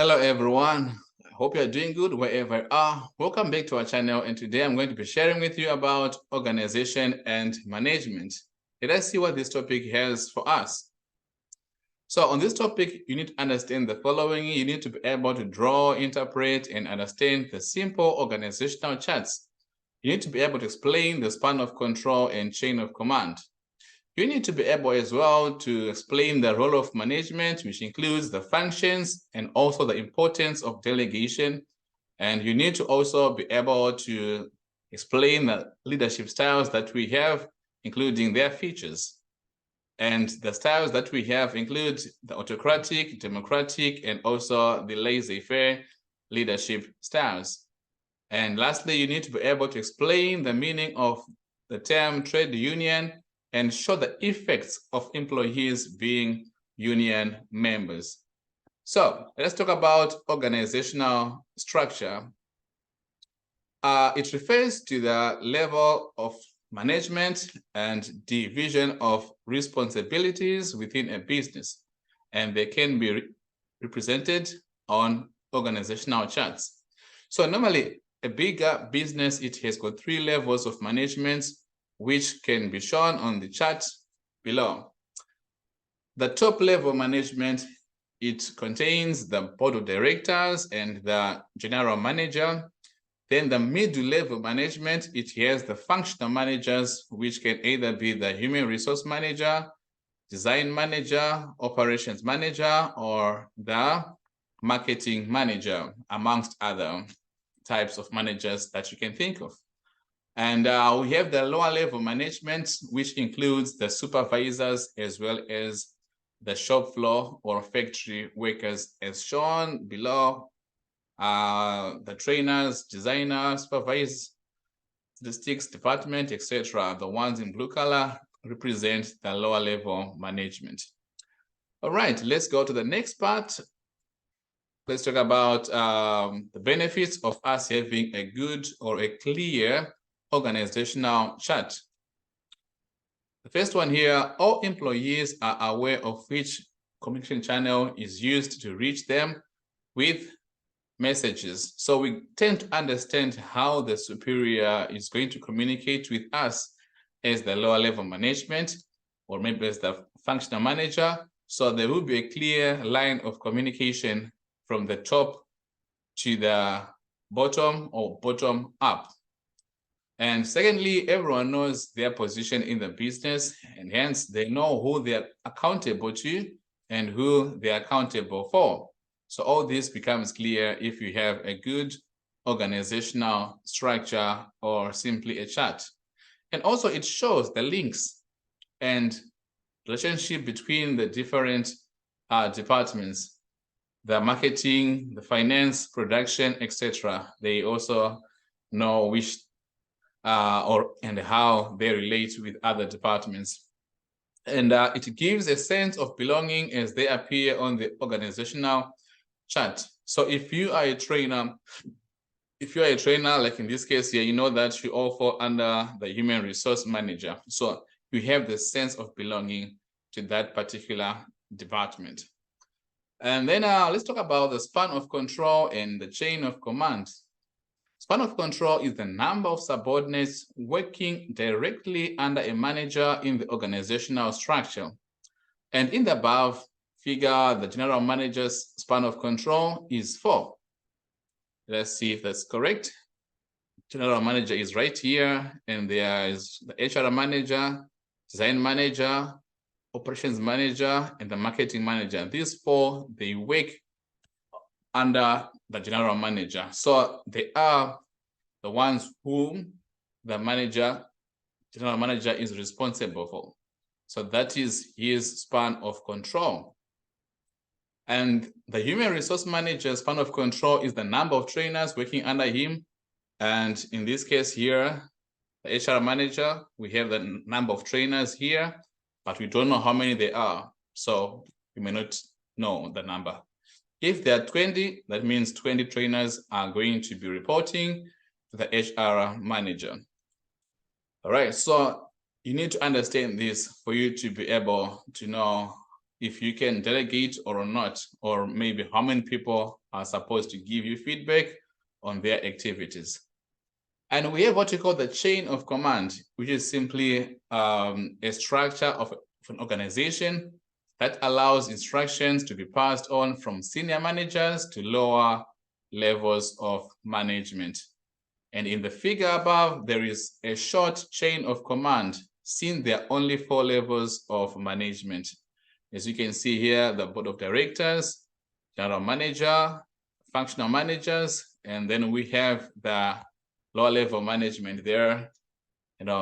Hello everyone, I hope you're doing good wherever you are. Welcome back to our channel, and today I'm going to be sharing with you about organization and management. Let us see what this topic has for us. So on this topic, you need to understand the following. You need to be able to draw, interpret, and understand the simple organizational charts. You need to be able to explain the span of control and chain of command. You need to be able as well to explain the role of management, which includes the functions and also the importance of delegation. And you need to also be able to explain the leadership styles that we have, including their features. And the styles that we have include the autocratic, democratic, and also the laissez-faire leadership styles. And lastly, you need to be able to explain the meaning of the term trade union and show the effects of employees being union members. So let's talk about organizational structure. It refers to the level of management and division of responsibilities within a business, and they can be represented on organizational charts. So normally, a bigger business, it has got 3 levels of management, which can be shown on the chart below. The top level management, it contains the board of directors and the general manager. Then the middle level management, it has the functional managers, which can either be the human resource manager, design manager, operations manager, or the marketing manager, amongst other types of managers that you can think of. And we have the lower level management, which includes the supervisors as well as the shop floor or factory workers, as shown below. The trainers, designers, supervisors, statistics department, etc. The ones in blue color represent the lower level management. All right, let's go to the next part. Let's talk about the benefits of us having a good or a clear organizational chart. The first one here, all employees are aware of which communication channel is used to reach them with messages. So we tend to understand how the superior is going to communicate with us as the lower level management, or maybe as the functional manager. So there will be a clear line of communication from the top to the bottom or bottom up. And secondly, everyone knows their position in the business, and hence they know who they are accountable to and who they are accountable for. So all this becomes clear if you have a good organizational structure or simply a chart. And also it shows the links and relationship between the different departments, the marketing, the finance, production, etc. They also know which and how they relate with other departments. And it gives a sense of belonging as they appear on the organizational chart. So if you are a trainer, like in this case here, you know that you all fall under the human resource manager. So you have the sense of belonging to that particular department. And then let's talk about the span of control and the chain of command. Span of control is the number of subordinates working directly under a manager in the organizational structure. And in the above figure, the general manager's span of control is 4. Let's see if that's correct. General manager is right here, and there is the HR manager, design manager, operations manager, and the marketing manager. These 4, they work under the general manager. So they are the ones whom the general manager is responsible for. So that is his span of control. And the human resource manager's span of control is the number of trainers working under him. And in this case here, the HR manager, we have the number of trainers here, but we don't know how many they are. So we may not know the number. If there are 20, that means 20 trainers are going to be reporting to the HR manager. All right, so you need to understand this for you to be able to know if you can delegate or not, or maybe how many people are supposed to give you feedback on their activities. And we have what we call the chain of command, which is simply a structure of an organization that allows instructions to be passed on from senior managers to lower levels of management. And in the figure above, there is a short chain of command, since there are only 4 levels of management. As you can see here, the board of directors, general manager, functional managers, and then we have the lower level management there.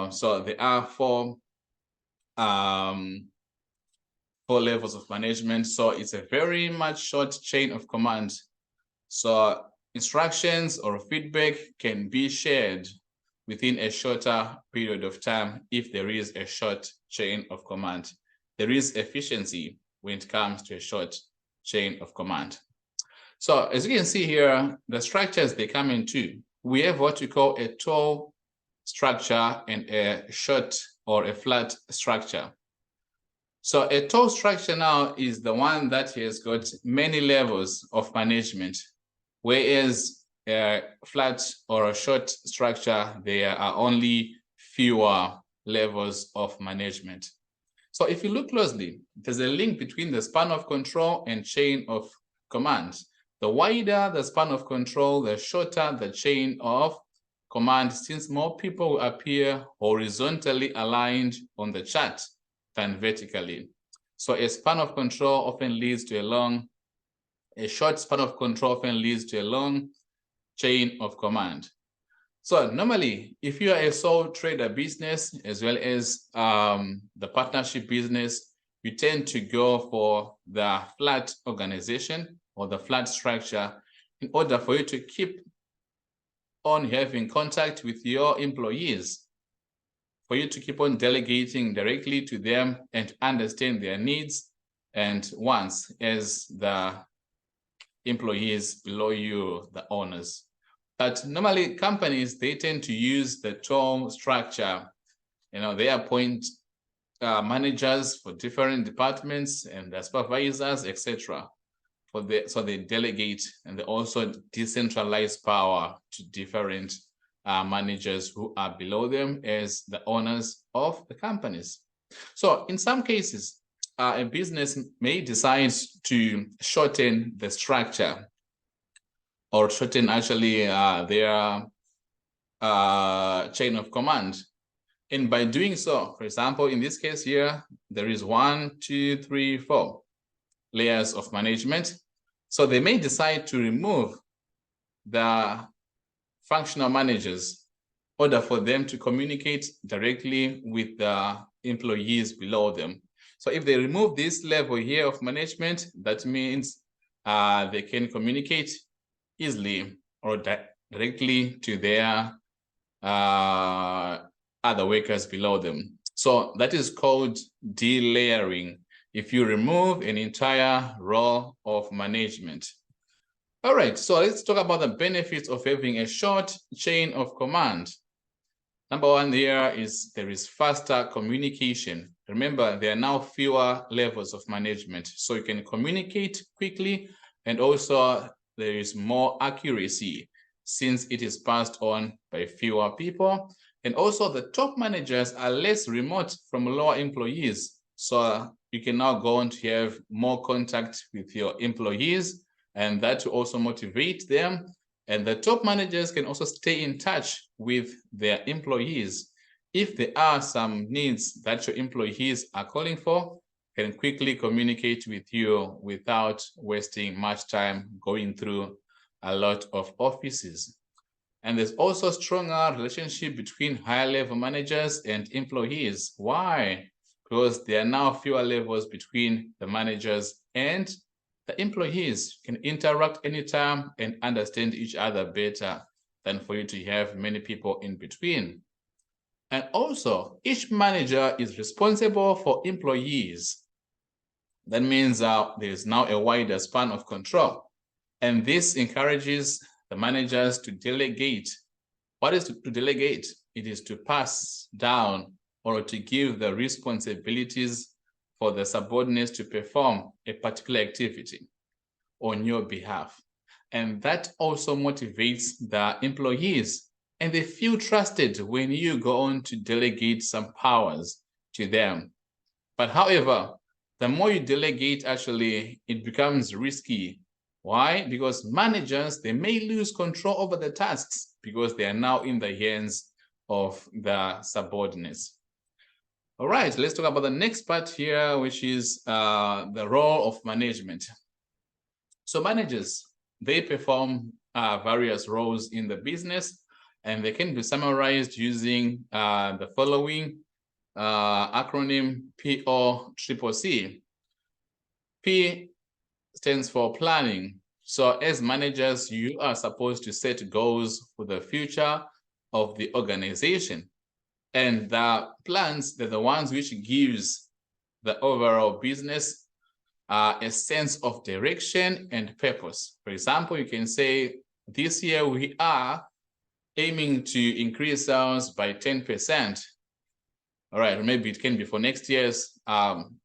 So there are 4 levels of management. So it's a very much short chain of command. So instructions or feedback can be shared within a shorter period of time if there is a short chain of command. There is efficiency when it comes to a short chain of command. So as you can see here, the structures they come in 2. We have what we call a tall structure and a short or a flat structure. So a tall structure now is the one that has got many levels of management, whereas a flat or a short structure, there are only fewer levels of management. So if you look closely, there's a link between the span of control and chain of command. The wider the span of control, the shorter the chain of command, since more people will appear horizontally aligned on the chart than vertically. So a span of control often leads to a short span of control often leads to a long chain of command. So normally, if you are a sole trader business, as well as the partnership business, you tend to go for the flat organization or the flat structure in order for you to keep on having contact with your employees, for you to keep on delegating directly to them and understand their needs and wants as the employees below you, the owners. But normally companies, they tend to use the tall structure. They appoint managers for different departments and the supervisors, etc. So they delegate, and they also decentralize power to different managers who are below them as the owners of the companies. So in some cases, a business may decide to shorten the structure or shorten actually their chain of command. And by doing so, for example, in this case here, there is 1, 2, 3, 4 layers of management. So they may decide to remove the functional managers in order for them to communicate directly with the employees below them. So if they remove this level here of management, that means they can communicate easily or directly to their other workers below them. So that is called delayering, if you remove an entire role of management. All right, so let's talk about the benefits of having a short chain of command. Number 1 there is faster communication. Remember, there are now fewer levels of management, so you can communicate quickly, and also there is more accuracy since it is passed on by fewer people. And also the top managers are less remote from lower employees. So you can now go on to have more contact with your employees, and that will also motivate them. And the top managers can also stay in touch with their employees. If there are some needs that your employees are calling for, can quickly communicate with you without wasting much time going through a lot of offices. And there's also a stronger relationship between higher level managers and employees. Why? Because there are now fewer levels between the managers and the employees. Can interact anytime and understand each other better than for you to have many people in between. And also, each manager is responsible for employees. That means there's now a wider span of control. And this encourages the managers to delegate. What is to delegate? It is to pass down or to give the responsibilities for the subordinates to perform a particular activity on your behalf. And that also motivates the employees, and they feel trusted when you go on to delegate some powers to them. But however, the more you delegate, actually, it becomes risky. Why? Because managers, they may lose control over the tasks because they are now in the hands of the subordinates. All right, let's talk about the next part here, which is the role of management. So managers, they perform various roles in the business, and they can be summarized using the following acronym POCCC. P stands for planning. So as managers, you are supposed to set goals for the future of the organization. And the plans, they're the ones which gives the overall business a sense of direction and purpose. For example, you can say, this year we are aiming to increase sales by 10%. All right, or maybe it can be for next year's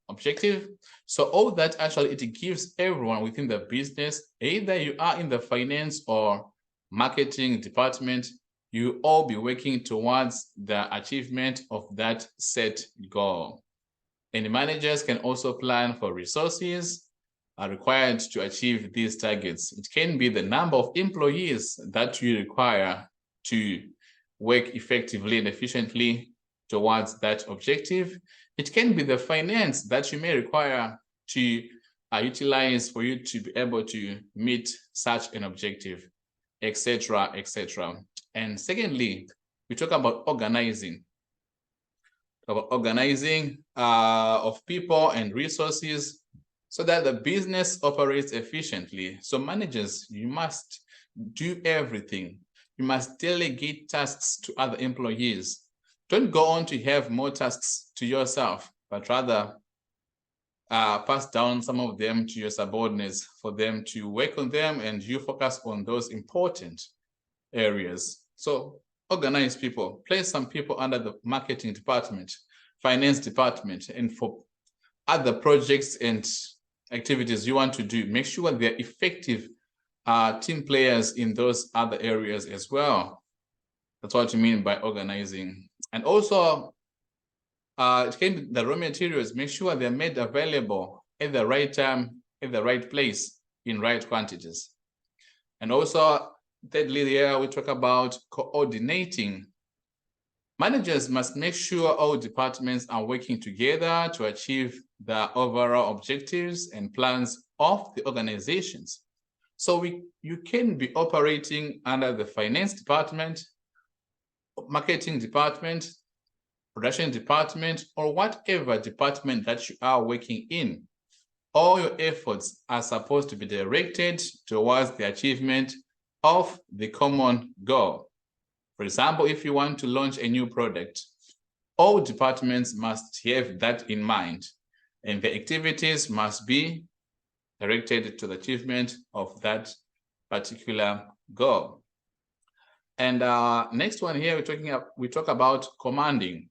objective. So all that actually, it gives everyone within the business, either you are in the finance or marketing department, you all be working towards the achievement of that set goal. And managers can also plan for resources are required to achieve these targets. It can be the number of employees that you require to work effectively and efficiently towards that objective. It can be the finance that you may require to utilize for you to be able to meet such an objective, etc., etc. And secondly, we talk about organizing. Of people and resources so that the business operates efficiently. So managers, you must do everything. You must delegate tasks to other employees. Don't go on to have more tasks to yourself, but rather pass down some of them to your subordinates for them to work on them, and you focus on those important areas. So organize people, place some people under the marketing department, finance department, and for other projects and activities you want to do, make sure they're effective team players in those other areas as well. That's what you mean by organizing. And also, it can be the raw materials, make sure they're made available at the right time, at the right place, in right quantities. And also, thirdly, here we talk about coordinating. Managers must make sure all departments are working together to achieve the overall objectives and plans of the organizations. So you can be operating under the finance department, marketing department, production department, or whatever department that you are working in. All your efforts are supposed to be directed towards the achievement of the common goal. For example, if you want to launch a new product, all departments must have that in mind, and the activities must be directed to the achievement of that particular goal. And next one here, we talk about commanding.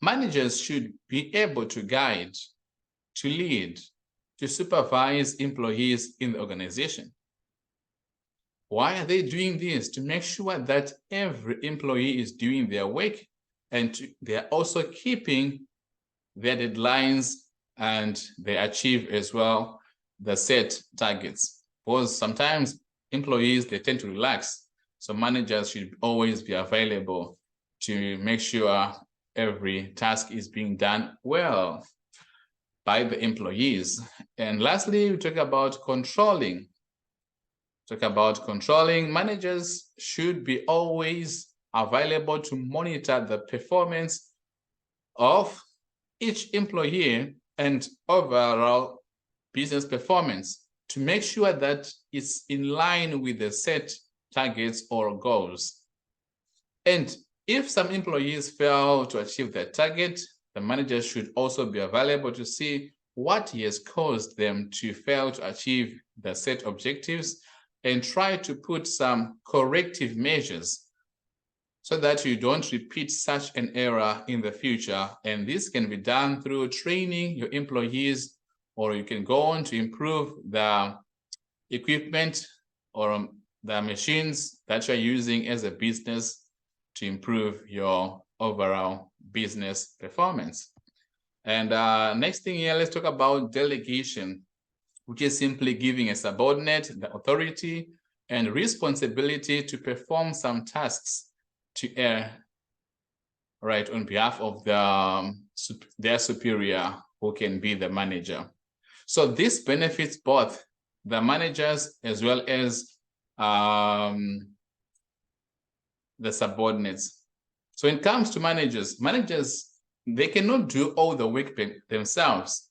Managers should be able to guide, to lead, to supervise employees in the organization. Why are they doing this? To make sure that every employee is doing their work, and they're also keeping their deadlines, and they achieve as well the set targets. Because sometimes employees, they tend to relax. So managers should always be available to make sure every task is being done well by the employees. And lastly, we talk about controlling. Managers should be always available to monitor the performance of each employee and overall business performance to make sure that it's in line with the set targets or goals. And if some employees fail to achieve their target, the manager should also be available to see what has caused them to fail to achieve the set objectives and try to put some corrective measures so that you don't repeat such an error in the future. And this can be done through training your employees, or you can go on to improve the equipment or the machines that you're using as a business to improve your overall business performance. And next thing here, let's talk about delegation, which is simply giving a subordinate the authority and responsibility to perform some tasks to right on behalf of their superior, who can be the manager. So this benefits both the managers as well as the subordinates. So when it comes to managers, they cannot do all the work themselves,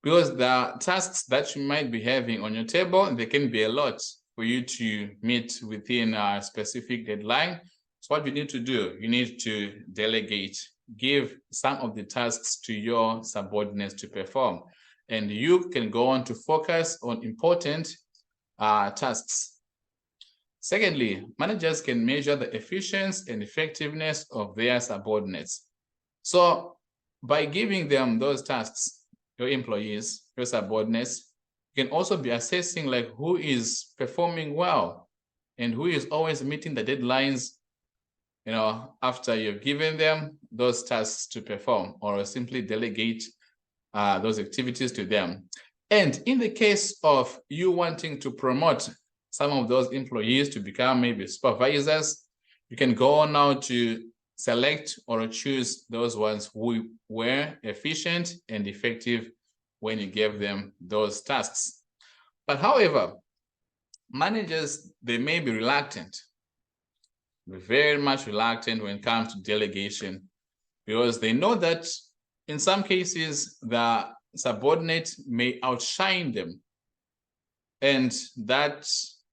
because the tasks that you might be having on your table, they can be a lot for you to meet within a specific deadline. So what you need to do, you need to delegate, give some of the tasks to your subordinates to perform, and you can go on to focus on important tasks. Secondly, managers can measure the efficiency and effectiveness of their subordinates. So by giving them those tasks, your employees, your subordinates, you can also be assessing like who is performing well and who is always meeting the deadlines, you know, after you've given them those tasks to perform, or simply delegate those activities to them. And in the case of you wanting to promote some of those employees to become maybe supervisors, you can go on now to select or choose those ones who were efficient and effective when you gave them those tasks. But however, managers, they may be reluctant, very much reluctant when it comes to delegation, because they know that in some cases the subordinate may outshine them, and that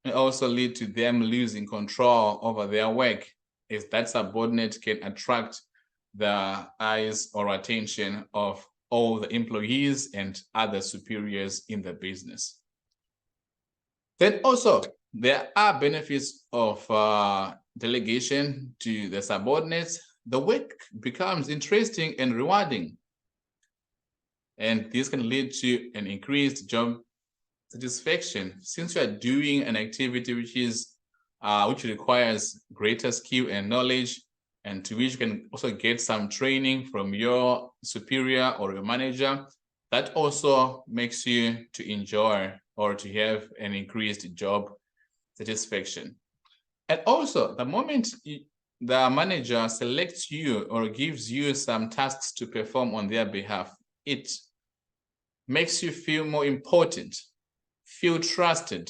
may also lead to them losing control over their work, if that subordinate can attract the eyes or attention of all the employees and other superiors in the business. Then also, there are benefits of delegation to the subordinates. The work becomes interesting and rewarding, and this can lead to an increased job satisfaction, since you are doing an activity which requires greater skill and knowledge, and to which you can also get some training from your superior or your manager. That also makes you to enjoy or to have an increased job satisfaction. And also, the moment the manager selects you or gives you some tasks to perform on their behalf, it makes you feel more important, feel trusted,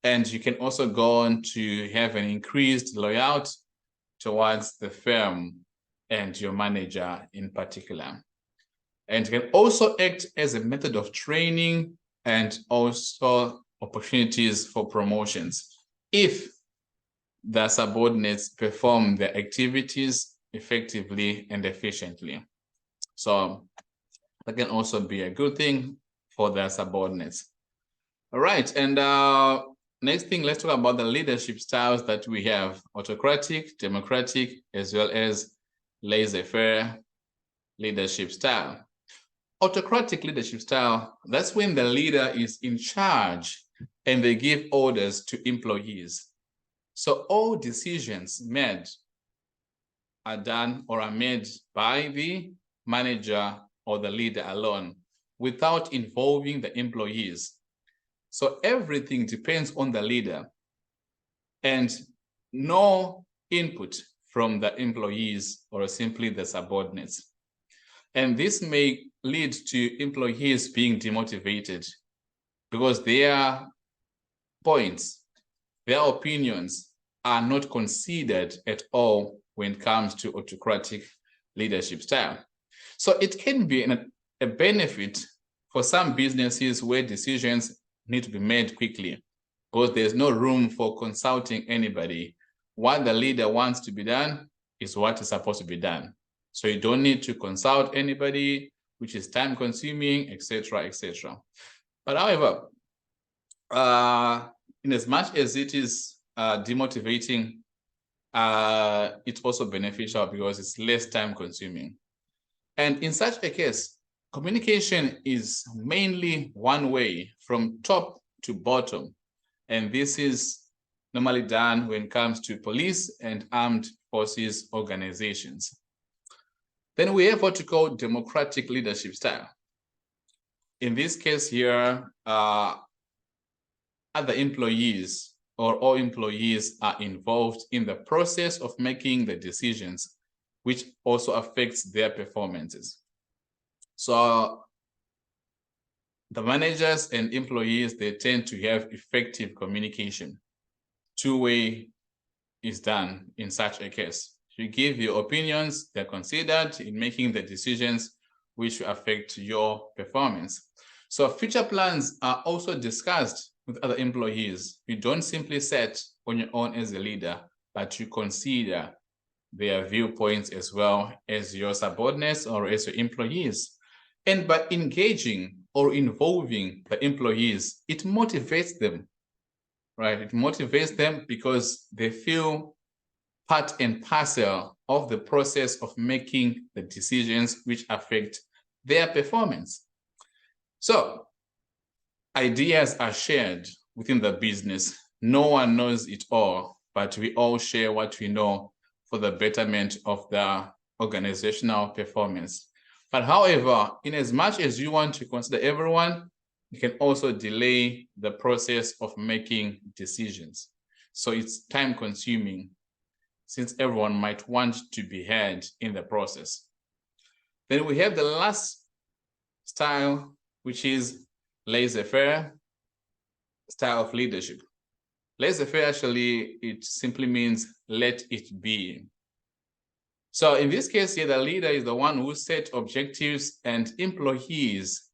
and you can also go on to have an increased loyalty towards the firm and your manager in particular. And it can also act as a method of training and also opportunities for promotions if the subordinates perform their activities effectively and efficiently. So that can also be a good thing for their subordinates. All right, and next thing, let's talk about the leadership styles that we have: autocratic, democratic, as well as laissez-faire leadership style. Autocratic leadership style, that's when the leader is in charge and they give orders to employees. So all decisions made are done or are made by the manager or the leader alone, without involving the employees. So everything depends on the leader and no input from the employees or simply the subordinates. And this may lead to employees being demotivated because their points, their opinions are not considered at all when it comes to autocratic leadership style. So it can be a benefit for some businesses where decisions need to be made quickly, because there's no room for consulting anybody. What the leader wants to be done is what is supposed to be done. So you don't need to consult anybody, which is time consuming, etc., etc. But however, in as much as it is demotivating it's also beneficial because it's less time consuming. And in such a case, communication is mainly one way from top to bottom. And this is normally done when it comes to police and armed forces organizations. Then we have what we call democratic leadership style. In this case here, other employees or all employees are involved in the process of making the decisions, which also affects their performances. So the managers and employees, they tend to have effective communication. Two-way is done in such a case. You give your opinions, they're considered in making the decisions which affect your performance. So future plans are also discussed with other employees. You don't simply set on your own as a leader, but you consider their viewpoints as well as your subordinates or as your employees. And by engaging or involving the employees, it motivates them, right? It motivates them because they feel part and parcel of the process of making the decisions which affect their performance. So ideas are shared within the business. No one knows it all, but we all share what we know for the betterment of the organizational performance. But however, in as much as you want to consider everyone, you can also delay the process of making decisions. So it's time consuming since everyone might want to be heard in the process. Then we have the last style, which is laissez-faire style of leadership. Laissez-faire actually, it simply means let it be. So in this case here, the leader is the one who sets objectives and employees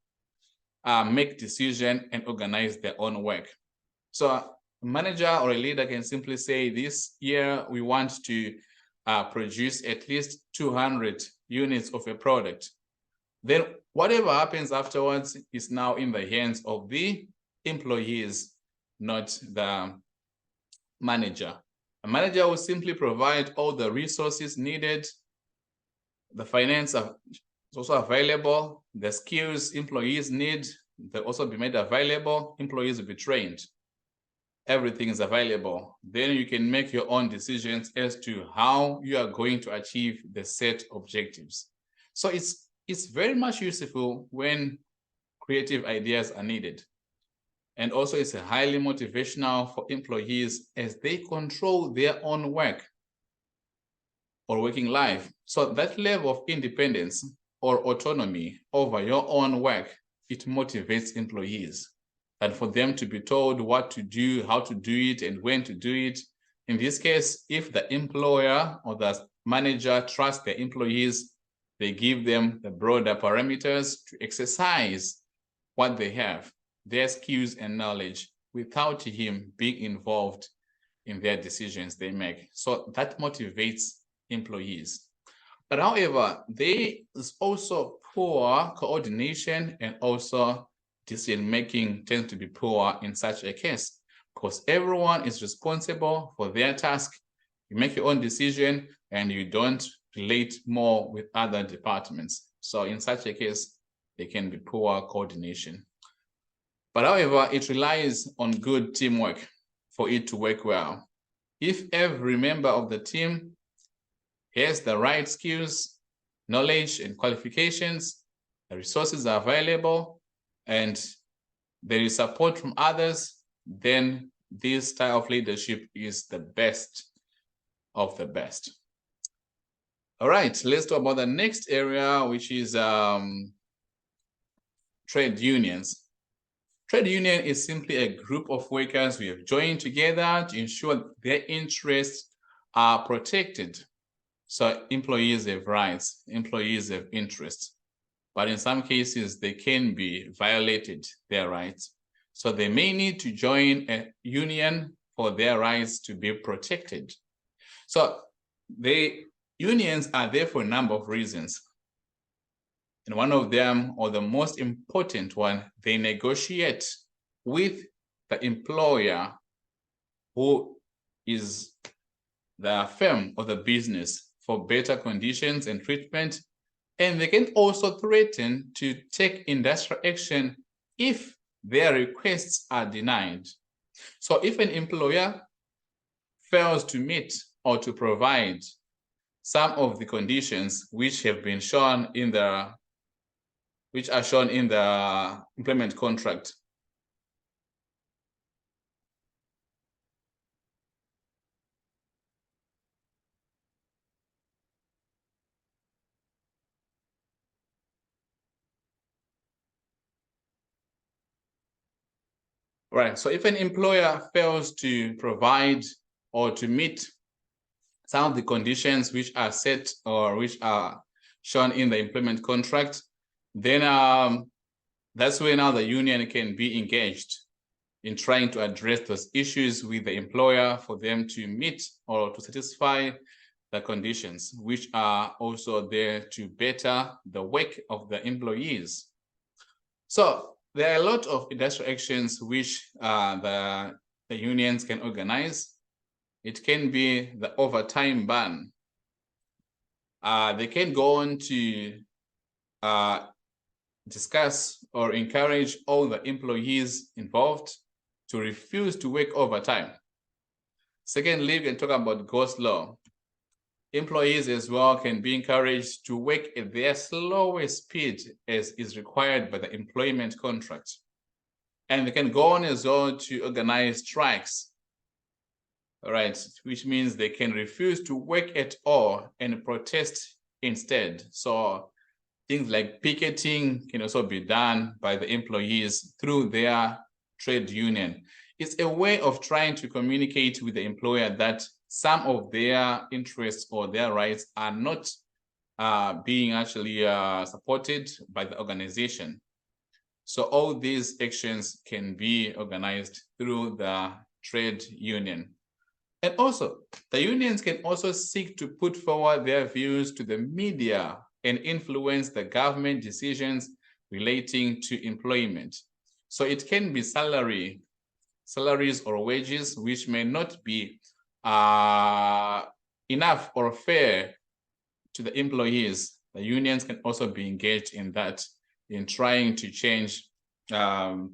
make decisions and organize their own work. So a manager or a leader can simply say, this year we want to produce at least 200 units of a product. Then whatever happens afterwards is now in the hands of the employees, not the manager. A manager will simply provide all the resources needed. The finance is also available. The skills employees need, they'll also be made available. Employees will be trained. Everything is available. Then you can make your own decisions as to how you are going to achieve the set objectives. So it's very much useful when creative ideas are needed. And also it's highly motivational for employees as they control their own work or working life. So that level of independence or autonomy over your own work, it motivates employees. And for them to be told what to do, how to do it, and when to do it. In this case, if the employer or the manager trusts their employees, they give them the broader parameters to exercise what they have, their skills and knowledge, without him being involved in their decisions they make. So that motivates employees. But however, there is also poor coordination, and also decision-making tends to be poor in such a case, because everyone is responsible for their task. You make your own decision and you don't relate more with other departments. So in such a case, there can be poor coordination. But however, it relies on good teamwork for it to work well. If every member of the team has the right skills, knowledge, and qualifications, the resources are available, and there is support from others, then this style of leadership is the best of the best. All right, let's talk about the next area, which is trade unions. Trade union is simply a group of workers who have joined together to ensure their interests are protected. So employees have rights, employees have interests, but in some cases they can be violated their rights. So they may need to join a union for their rights to be protected. So the unions are there for a number of reasons. And one of them, or the most important one, they negotiate with the employer who is the firm or the business for better conditions and treatment. And they can also threaten to take industrial action if their requests are denied. So if an employer fails to meet or to provide some of the conditions which have been shown in the employment contract, right? So if an employer fails to provide or to meet some of the conditions which are set or which are shown in the employment contract, then that's where now the union can be engaged in trying to address those issues with the employer for them to meet or to satisfy the conditions, which are also there to better the work of the employees. So there are a lot of industrial actions which the unions can organize. It can be the overtime ban. They can go on to discuss or encourage all the employees involved to refuse to work overtime. Secondly, we can talk about ghost law. Employees as well can be encouraged to work at their slowest speed as is required by the employment contract. And they can go on as well to organize strikes, all right, which means they can refuse to work at all and protest instead. So things like picketing can also be done by the employees through their trade union. It's a way of trying to communicate with the employer that some of their interests or their rights are not being actually supported by the organization. So all these actions can be organized through the trade union. And also, the unions can also seek to put forward their views to the media and influence the government decisions relating to employment. So it can be salaries or wages which may not be enough or fair to the employees. The unions can also be engaged in that, in trying to change the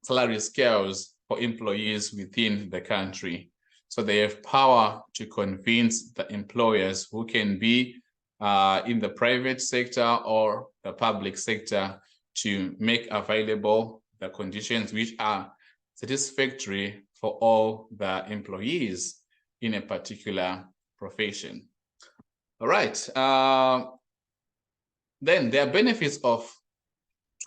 salary scales for employees within the country. So they have power to convince the employers who can be in the private sector or the public sector to make available the conditions which are satisfactory for all the employees in a particular profession. All right. Then there are benefits to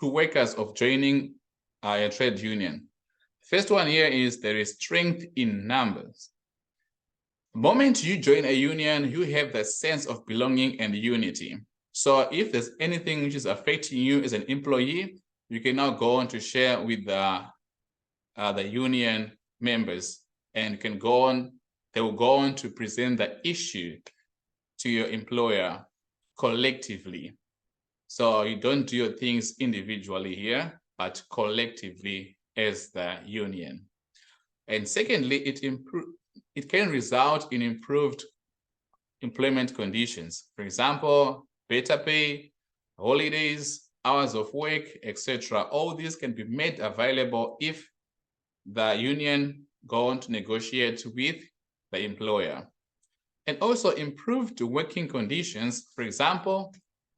workers of joining a trade union. First one here is there is strength in numbers. The moment you join a union, you have the sense of belonging and unity. So if there's anything which is affecting you as an employee, you can now go on to share with the union members, and can go on, they will go on to present the issue to your employer collectively. So you don't do your things individually here, but collectively as the union. And secondly, it can result in improved employment conditions. For example, better pay, holidays, hours of work, etc. All these can be made available if the union go on to negotiate with the employer. And also improved working conditions. For example,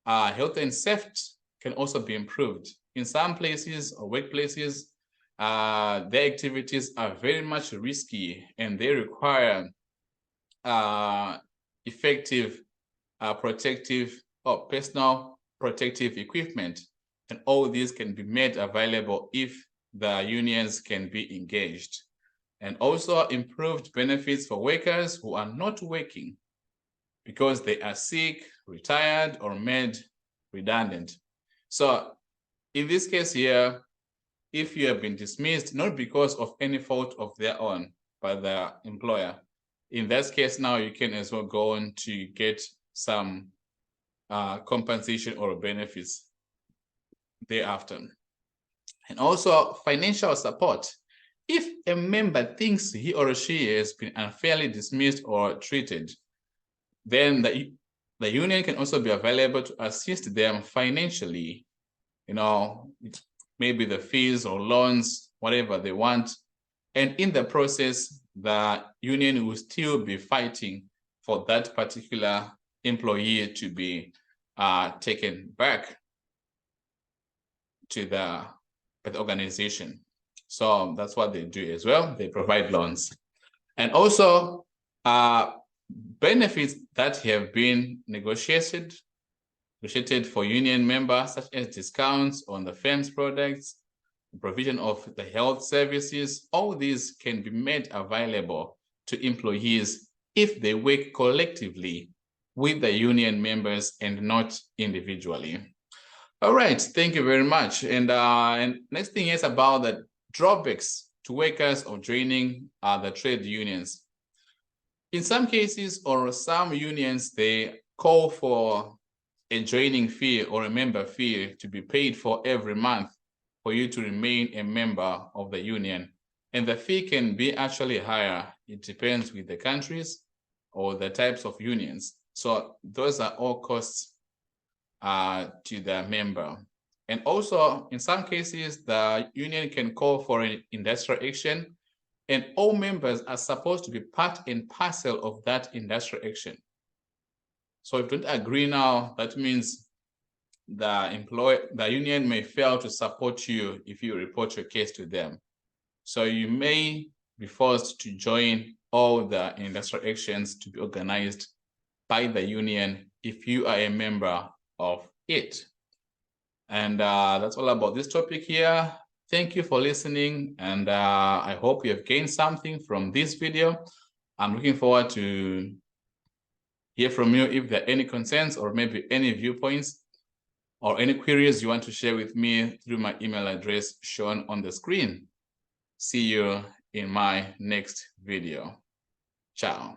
health and safety can also be improved. In some places or workplaces, their activities are very much risky and they require effective protective or personal protective equipment. And all these can be made available if the unions can be engaged. And also improved benefits for workers who are not working because they are sick, retired, or made redundant. So in this case here, if you have been dismissed, not because of any fault of their own by the employer, in that case now you can as well go on to get some compensation or benefits thereafter. And also financial support. If a member thinks he or she has been unfairly dismissed or treated, then the union can also be available to assist them financially, maybe the fees or loans, whatever they want. And in the process, the union will still be fighting for that particular employee to be taken back to the organization. So that's what they do as well. They provide loans. And also benefits that have been negotiated for union members, such as discounts on the firm's products, provision of the health services. All these can be made available to employees if they work collectively with the union members and not individually. All right, thank you very much. And next thing is about the drawbacks to workers of joining the trade unions. In some cases, or some unions, they call for a joining fee or a member fee to be paid for every month for you to remain a member of the union. And the fee can be actually higher. It depends with the countries or the types of unions. So those are all costs to the member. And also, in some cases, the union can call for an industrial action, and all members are supposed to be part and parcel of that industrial action. So if you don't agree now, that means the union may fail to support you if you report your case to them. So you may be forced to join all the industrial actions to be organized by the union if you are a member of it. And that's all about this topic here. Thank you for listening, and I hope you have gained something from this video. I'm looking forward to hear from you if there are any concerns or maybe any viewpoints or any queries you want to share with me through my email address shown on the screen. See you in my next video. Ciao.